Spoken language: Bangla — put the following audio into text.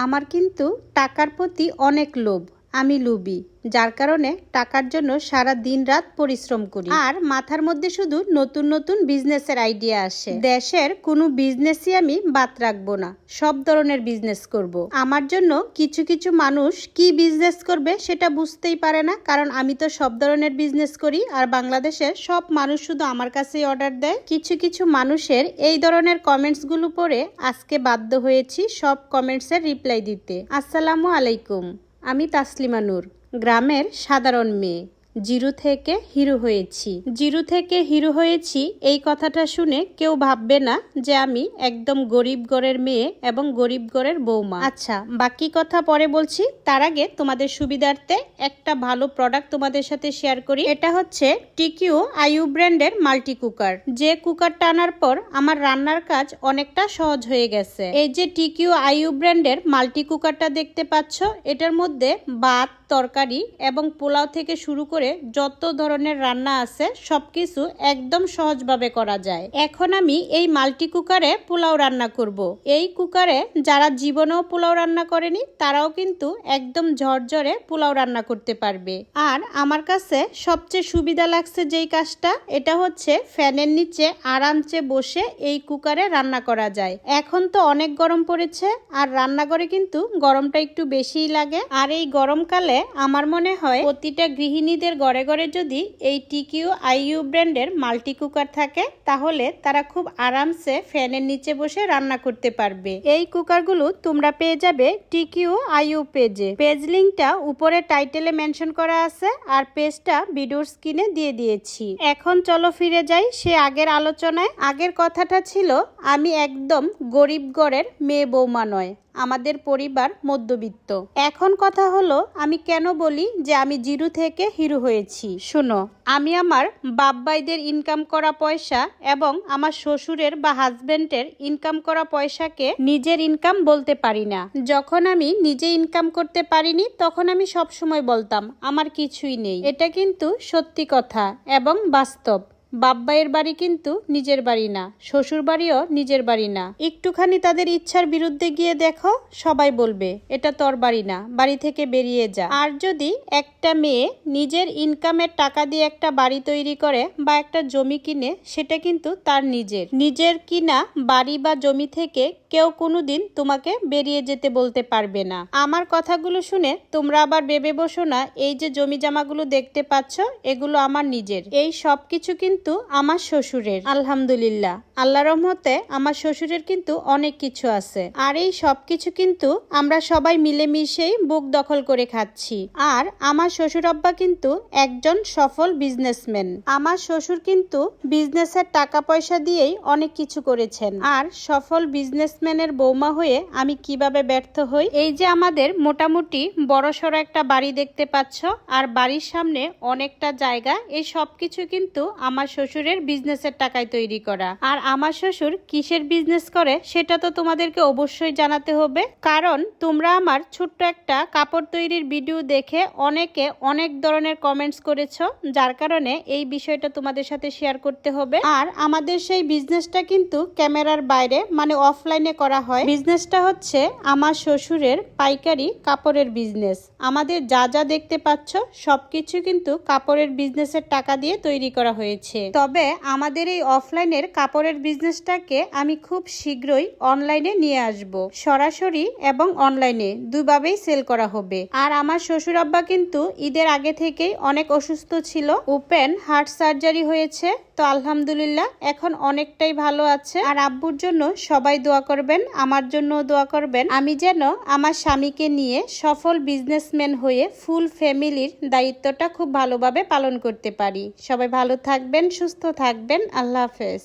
আমার কিন্তু টাকার প্রতি অনেক লোভ। আমি লোভী, যার কারণে টাকার জন্য সারা দিন রাত পরিশ্রম করি। আর মাথার মধ্যে শুধু নতুন নতুন বিজনেসের আইডিয়া আসে। দেশের কোনো বিজনেসই আমি বাদ রাখবো না, সব ধরনের বিজনেস করব। আমার জন্য কিছু কিছু মানুষ কি বিজনেস করবে সেটা বুঝতেই পারে না, কারণ আমি তো সব ধরনের বিজনেস করি। আর বাংলাদেশের সব মানুষ শুধু আমার কাছেই অর্ডার দেয়। কিছু কিছু মানুষের এই ধরনের কমেন্টস গুলো পড়ে আজকে বাধ্য হয়েছি সব কমেন্টসের রিপ্লাই দিতে। আসসালামু আলাইকুম, আমি তাসলিমা নূর, গ্রামের সাধারণ মেয়ে। জিরো থেকে হিরো হয়েছি। জিরো থেকে হিরো হয়েছি এই কথাটা শুনে কেউ ভাববে না যে আমি একদম গরিব ঘরের মেয়ে এবং গরিব ঘরের বৌমা। আচ্ছা, বাকি কথা পরে বলছি। তার আগে তোমাদের সুবিধার্থে একটা ভালো প্রোডাক্ট তোমাদের সাথে শেয়ার করি। এটা হচ্ছে টিকিউ আইউ ব্র্যান্ডের মাল্টি কুকার। যে কুকারটা আনার পর আমার রান্নার কাজ অনেকটা সহজ হয়ে গেছে। এই যে টিকিউ আইউ ব্র্যান্ডের মাল্টি কুকারটা দেখতে পাচ্ছ, এটার মধ্যে ভাত, তরকারি এবং পোলাও থেকে শুরু করে যত ধরনের রান্না আছে সবকিছু একদম সহজভাবে করা যায়। এখন আমি এই মাল্টি কুকারে পোলাও রান্না করব। এই কুকারে যারা জীবনেও পোলাও রান্না করেনি তারাও কিন্তু একদম ঝরঝরে পোলাও রান্না করতে পারবে। আর আমার কাছে সবচেয়ে সুবিধা লাগছে যেই কাজটা, এটা হচ্ছে ফ্যানের নিচে আরামসে বসে এই কুকারে রান্না করা যায়। এখন তো অনেক গরম পড়েছে, আর রান্নাঘরে কিন্তু গরমটা একটু বেশিই লাগে। আর এই গরমকালে আমার মনে হয় প্রতিটা গৃহিণীদের ঘরে ঘরে যদি এই টিকিউ আইইউ ব্র্যান্ডের মাল্টি কুকার থাকে তাহলে তারা খুব আরামসে ফ্যানের নিচে বসে রান্না করতে পারবে। এই কুকারগুলো তোমরা পেয়ে যাবে টিকিউ আইইউ পেজে। পেজ লিংকটা উপরে টাইটেলে মেনশন করা আছে, আর পেজটা ভিডিওর স্ক্রিনে দিয়ে দিয়েছি। এখন চলো ফিরে যাই সে আগের আলোচনায়। আগের কথাটা ছিল আমি একদম গরিব ঘরের মেয়ে বৌমা নয়, আমাদের পরিবার মধ্যবিত্ত। এখন কথা হলো আমি কেন বলি যে আমি জিরো থেকে হিরো হয়েছি। শোনো, আমি আমার বাপ ভাইদের ইনকাম করা পয়সা এবং আমার শ্বশুরের বা হাজবেন্ডের ইনকাম করা পয়সাকে নিজের ইনকাম বলতে পারি না। যখন আমি নিজে ইনকাম করতে পারিনি তখন আমি সবসময় বলতাম আমার কিছুই নেই। এটা কিন্তু সত্যি কথা এবং বাস্তব। বাপ ভাইয়ের বাড়ি কিন্তু নিজের বাড়ি না, শ্বশুর বাড়িও নিজের বাড়ি না। একটুখানি তাদের ইচ্ছার বিরুদ্ধে গিয়ে দেখো, সবাই বলবে এটা তোর বাড়ি না, বাড়ি থেকে বেরিয়ে যা। আর যদি একটা মেয়ে নিজের ইনকামের টাকা দিয়ে একটা বাড়ি তৈরি করে বা একটা জমি কিনে, সেটা কিন্তু তার নিজের কিনা বাড়ি বা জমি থেকে কেউ কোনোদিন তোমাকে বেরিয়ে যেতে বলতে পারবে না। আমার কথাগুলো শুনে তোমরা আবার ভেবে বসো না এই যে জমি জামাগুলো দেখতে পাচ্ছ এগুলো আমার নিজের। এই সব কিছু কিন্তু আমার শ্বশুরের। আলহামদুলিল্লাহ, আল্লাহর রহমতে আমার শ্বশুরের কিন্তু অনেক কিছু আছে। আর এই সব কিছু কিন্তু আমরা সবাই মিলেমিশেই বুক দখল করে খাচ্ছি। আর আমার শ্বশুর আব্বা কিন্তু একজন সফল বিজনেসম্যান। আমার শ্বশুর কিন্তু বিজনেসের টাকা পয়সা দিয়েই অনেক কিছু করেছেন। আর সফল বিজনেসম্যানের বৌমা হয়ে আমি কিভাবে ব্যর্থ হই। এই যে আমাদের মোটামুটি বড়সড় একটা বাড়ি দেখতে পাচ্ছ, আর বাড়ির সামনে অনেকটা জায়গা, এই সবকিছু কিন্তু আমার শ্বশুরের বিজনেসের টাকায় তৈরি করা। আর আমার শ্বশুর কিসের বিজনেস করে সেটা তো তোমাদেরকে অবশ্যই জানাতে হবে, কারণ তোমরা আমার ছোট্ট একটা কাপড় তৈরির ভিডিও দেখে অনেকে অনেক ধরনের কমেন্টস করেছো, যার কারণে এই বিষয়টা তোমাদের সাথে শেয়ার করতে হবে। আর আমাদের সেই বিজনেসটা কিন্তু ক্যামেরার বাইরে মানে অফলাইনে করা হয়। বিজনেসটা হচ্ছে আমার শ্বশুরের পাইকারি কাপড়ের বিজনেস। আমাদের যা যা দেখতে পাচ্ছ সবকিছু কিন্তু কাপড়ের বিজনেসের টাকা দিয়ে তৈরি করা হয়েছে। তবে আমাদের এই অফলাইনের কাপড়ের বিজনেসটাকে আমি খুব শীঘ্রই অনলাইনে নিয়ে আসব। সরাসরি এবং অনলাইনে দুইভাবেই সেল করা হবে। আর আমার শ্বশুর আব্বা কিন্তু ঈদের আগে থেকেই অনেক অসুস্থ ছিল, ওপেন হার্ট সার্জারি হয়েছে। তো আলহামদুলিল্লাহ এখন অনেকটাই ভালো আছে। আর আব্বুর জন্য সবাই দোয়া করবেন, আমার জন্য দোয়া করবেন, আমি যেন আমার স্বামীকে নিয়ে সফল বিজনেসম্যান হয়ে ফুল ফ্যামিলির দায়িত্বটা খুব ভালোভাবে পালন করতে পারি। সবাই ভালো থাকবেন, সুস্থ থাকবেন। আল্লাহ হাফেজ।